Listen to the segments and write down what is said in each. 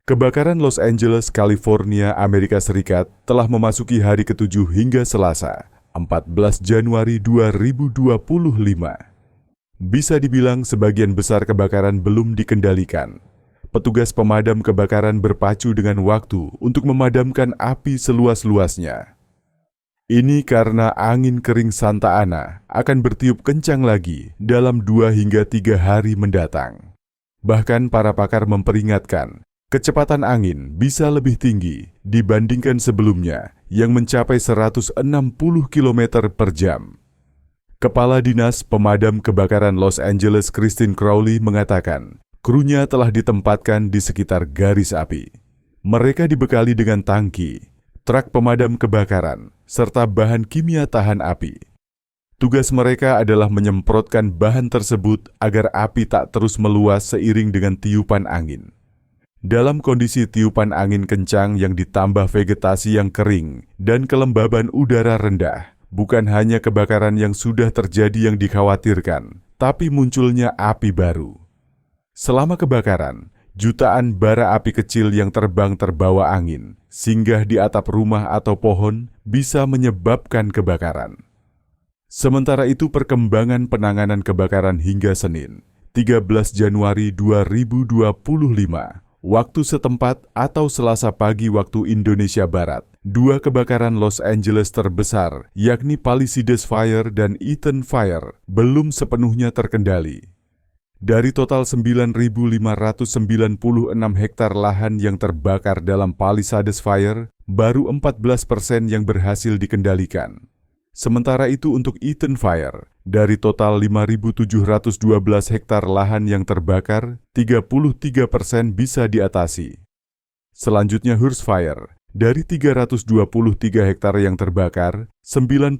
Kebakaran Los Angeles, California, Amerika Serikat telah memasuki hari ke-7 hingga Selasa, 14 Januari 2025. Bisa dibilang sebagian besar kebakaran belum dikendalikan. Petugas pemadam kebakaran berpacu dengan waktu untuk memadamkan api seluas-luasnya. Ini karena angin kering Santa Ana akan bertiup kencang lagi dalam 2 hingga 3 hari mendatang. Bahkan para pakar memperingatkan, kecepatan angin bisa lebih tinggi dibandingkan sebelumnya yang mencapai 160 km per jam. Kepala Dinas Pemadam Kebakaran Los Angeles Christine Crowley mengatakan, krunya telah ditempatkan di sekitar garis api. Mereka dibekali dengan tangki, truk pemadam kebakaran, serta bahan kimia tahan api. Tugas mereka adalah menyemprotkan bahan tersebut agar api tak terus meluas seiring dengan tiupan angin. Dalam kondisi tiupan angin kencang yang ditambah vegetasi yang kering dan kelembaban udara rendah, bukan hanya kebakaran yang sudah terjadi yang dikhawatirkan, tapi munculnya api baru. Selama kebakaran, jutaan bara api kecil yang terbang terbawa angin, singgah di atap rumah atau pohon bisa menyebabkan kebakaran. Sementara itu perkembangan penanganan kebakaran hingga Senin, 13 Januari 2025, waktu setempat atau Selasa pagi waktu Indonesia Barat, 2 kebakaran Los Angeles terbesar, yakni Palisades Fire dan Eaton Fire, belum sepenuhnya terkendali. Dari total 9.596 hektar lahan yang terbakar dalam Palisades Fire, baru 14% yang berhasil dikendalikan. Sementara itu untuk Eaton Fire, dari total 5.712 hektar lahan yang terbakar, 33% bisa diatasi. Selanjutnya Hearst Fire, dari 323 hektar yang terbakar, 95%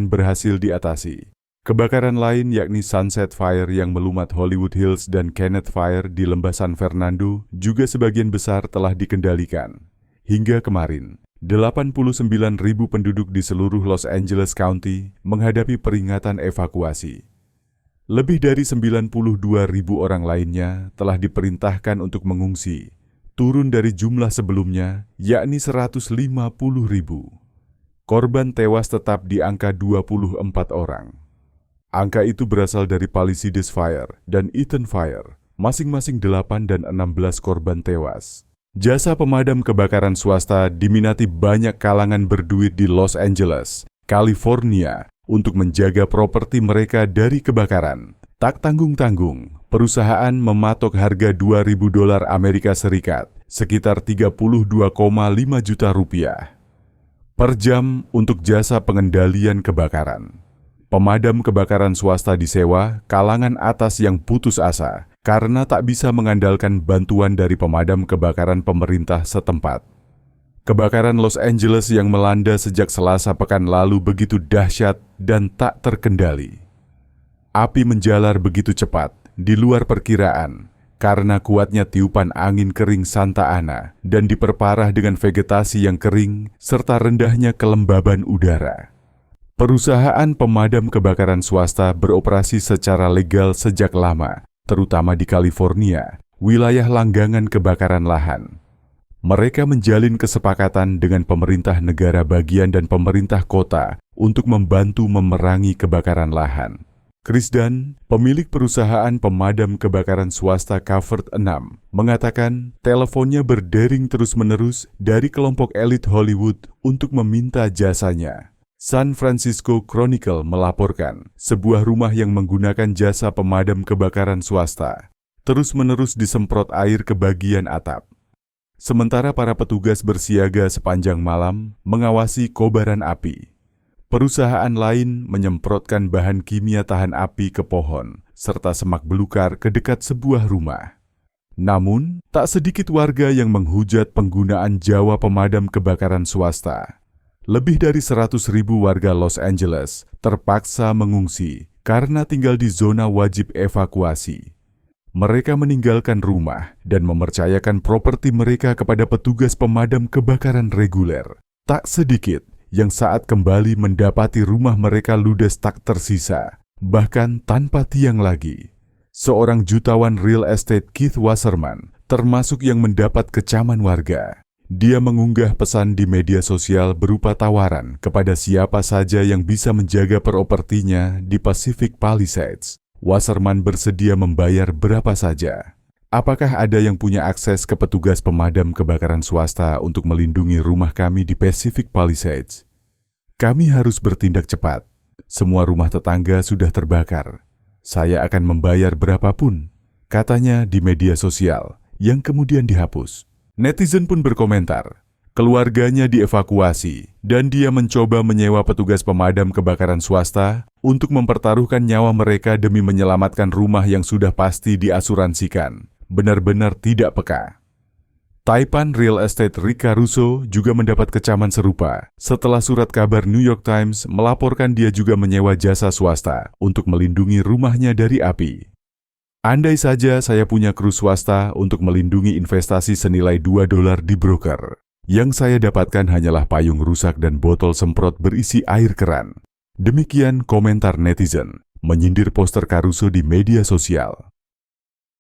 berhasil diatasi. Kebakaran lain yakni Sunset Fire yang melumat Hollywood Hills dan Kenneth Fire di Lembah San Fernando juga sebagian besar telah dikendalikan. Hingga kemarin, 89.000 penduduk di seluruh Los Angeles County menghadapi peringatan evakuasi. Lebih dari 92.000 orang lainnya telah diperintahkan untuk mengungsi, turun dari jumlah sebelumnya, yakni 150.000. Korban tewas tetap di angka 24 orang. Angka itu berasal dari Palisades Fire dan Eaton Fire, masing-masing 8 dan 16 korban tewas. Jasa pemadam kebakaran swasta diminati banyak kalangan berduit di Los Angeles, California, untuk menjaga properti mereka dari kebakaran. Tak tanggung-tanggung, perusahaan mematok harga $2.000 Amerika Serikat, sekitar 32,5 juta rupiah, per jam untuk jasa pengendalian kebakaran. Pemadam kebakaran swasta disewa kalangan atas yang putus asa karena tak bisa mengandalkan bantuan dari pemadam kebakaran pemerintah setempat. Kebakaran Los Angeles yang melanda sejak Selasa pekan lalu begitu dahsyat dan tak terkendali. Api menjalar begitu cepat, di luar perkiraan, karena kuatnya tiupan angin kering Santa Ana dan diperparah dengan vegetasi yang kering serta rendahnya kelembaban udara. Perusahaan pemadam kebakaran swasta beroperasi secara legal sejak lama, terutama di California, wilayah langganan kebakaran lahan. Mereka menjalin kesepakatan dengan pemerintah negara bagian dan pemerintah kota untuk membantu memerangi kebakaran lahan. Chris Dunn, pemilik perusahaan pemadam kebakaran swasta Covered 6, mengatakan teleponnya berdering terus-menerus dari kelompok elit Hollywood untuk meminta jasanya. San Francisco Chronicle melaporkan sebuah rumah yang menggunakan jasa pemadam kebakaran swasta terus-menerus disemprot air ke bagian atap. Sementara para petugas bersiaga sepanjang malam mengawasi kobaran api. Perusahaan lain menyemprotkan bahan kimia tahan api ke pohon serta semak belukar ke dekat sebuah rumah. Namun, tak sedikit warga yang menghujat penggunaan jasa pemadam kebakaran swasta. Lebih dari 100.000 warga Los Angeles terpaksa mengungsi karena tinggal di zona wajib evakuasi. Mereka meninggalkan rumah dan mempercayakan properti mereka kepada petugas pemadam kebakaran reguler. Tak sedikit yang saat kembali mendapati rumah mereka ludes tak tersisa, bahkan tanpa tiang lagi. Seorang jutawan real estate Keith Wasserman termasuk yang mendapat kecaman warga. Dia mengunggah pesan di media sosial berupa tawaran kepada siapa saja yang bisa menjaga propertinya di Pacific Palisades. Wasserman bersedia membayar berapa saja. Apakah ada yang punya akses ke petugas pemadam kebakaran swasta untuk melindungi rumah kami di Pacific Palisades? Kami harus bertindak cepat. Semua rumah tetangga sudah terbakar. Saya akan membayar berapapun, katanya di media sosial, yang kemudian dihapus. Netizen pun berkomentar, keluarganya dievakuasi dan dia mencoba menyewa petugas pemadam kebakaran swasta untuk mempertaruhkan nyawa mereka demi menyelamatkan rumah yang sudah pasti diasuransikan. Benar-benar tidak peka. Taipan Real Estate Rick Caruso juga mendapat kecaman serupa setelah surat kabar New York Times melaporkan dia juga menyewa jasa swasta untuk melindungi rumahnya dari api. Andai saja saya punya kru swasta untuk melindungi investasi senilai $2 di broker. Yang saya dapatkan hanyalah payung rusak dan botol semprot berisi air keran. Demikian komentar netizen, menyindir poster Caruso di media sosial.